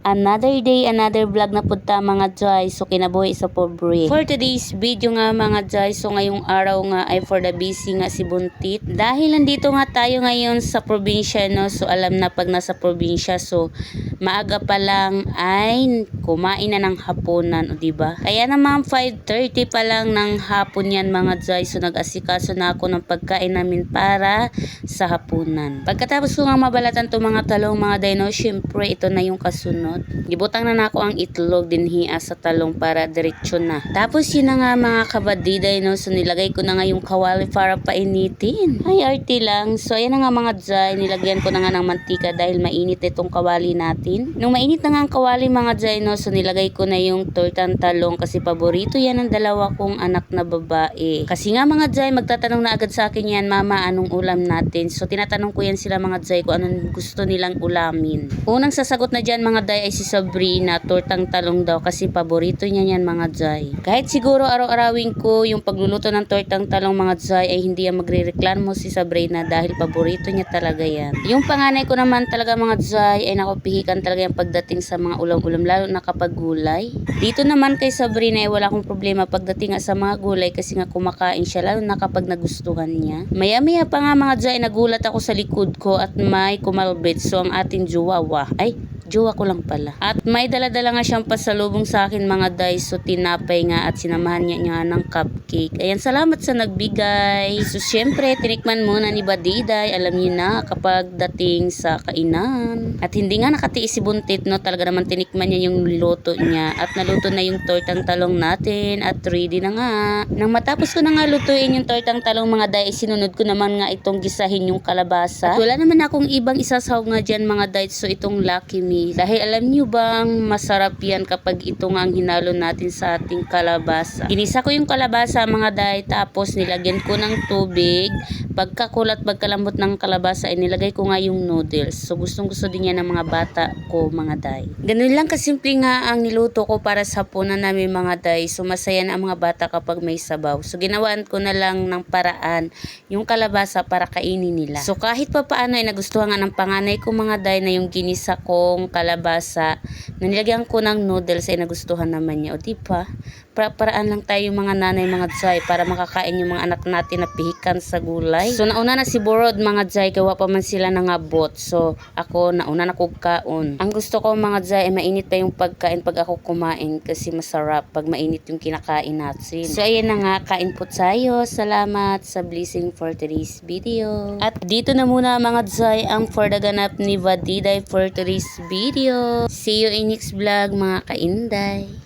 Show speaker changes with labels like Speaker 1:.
Speaker 1: Another day, another vlog na punta mga Jai. So kinabuhi sa pobre. For today's video nga mga Jai, so ngayong araw nga ay for the busy nga si Buntit. Dahil nandito nga tayo ngayon sa probinsya, no. So alam na pag nasa probinsya, so maaga pa lang ay kumain na ng hapunan, o diba? Kaya naman 5:30 pa lang ng hapon yan mga Jai. So nag-asikaso na ako ng pagkain namin para sa hapunan. Pagkatapos ko nga mabalatan to mga talong mga dino, syempre ito na yung kasunod. Gibutang na nako ang itlog dinhi sa talong para diretso na. Tapos yun na nga mga kabadiday, no. So nilagay ko na nga yung kawali para painitin. Ay arty lang. So ayan na nga mga Jai, nilagyan ko na nga ng mantika dahil mainit itong kawali natin. Nung mainit na nga ang kawali mga Jai, no, so nilagay ko na yung tortang talong kasi paborito yan ng dalawa kong anak na babae. Kasi nga mga Jai, magtatanong na agad sa akin yan, mama anong ulam natin? So tinatanong ko yan sila mga Jai kung anong gusto nilang ulamin. Unang sasagot na dyan mga Jai ay si Sabrina, tortang talong daw kasi paborito niya yan mga Jai. Kahit siguro araw-arawin ko yung pagluluto ng tortang talong mga Jai ay hindi yan magrereklamo si Sabrina dahil paborito niya talaga yan. Yung panganay ko naman talaga mga Jai ay nakupihikan talaga yung pagdating sa mga ulam-ulam lalo na kapag gulay. Dito naman kay Sabrina ay wala akong problema pagdating nga sa mga gulay kasi nga kumakain siya lalo na kapag nagustuhan niya. Maya-maya pa nga mga Jai, nagulat ako sa likod ko at may kumalbit, so ang ating juwawa ay jowa ko lang pala. At may dala-dala nga siyang pasalubong sa akin mga Day. So tinapay nga at sinamahan niya ng cupcake. Ayan, salamat sa nagbigay. So syempre, tinikman muna ni Badiday. Alam niyo na kapag dating sa kainan. At hindi nga nakatiis si Buntit, no. Talaga naman tinikman niya yung niluto niya. At naluto na yung tortang talong natin. At ready na nga. Nang matapos ko na nga lutuin yung tortang talong mga Day, sinunod ko naman nga itong gisahin yung kalabasa. At wala naman akong ibang isasahog nga dyan mga Day. So itong Lucky Me. Dahil alam nyo bang masarap yan kapag ito nga ang hinalo natin sa ating kalabasa. Ginisa ko yung kalabasa mga Day, tapos nilagyan ko ng tubig. Pagkakulat, pagkalambot ng kalabasa ay nilagay ko nga yung noodles. So gustong gusto din yan ng mga bata ko mga Day. Ganun lang kasimple nga ang niluto ko para sa hapunan namin mga Day. So masaya na ang mga bata kapag may sabaw. So ginawaan ko na lang ng paraan yung kalabasa para kainin nila. So kahit pa paano ay nagustuhan nga ng panganay ko mga Day na yung ginisa kong kalabasa na nilagyan ko ng noodles ay nagustuhan naman niya. O diba? Paraan lang tayo mga nanay mga Jai para makakain yung mga anak natin na pihikan sa gulay. So nauna na si Borod mga Jai, gawa pa man sila nangabot. So ako nauna na kog kaon. Ang gusto ko mga Jai ay mainit pa yung pagkain pag ako kumain kasi masarap pag mainit yung kinakain natin. So ayan na nga, kain po tayo. Salamat sa blessing for today's video. At dito na muna mga Jai ang for the ganap ni Badiday for today's video. See you in next vlog mga kainday.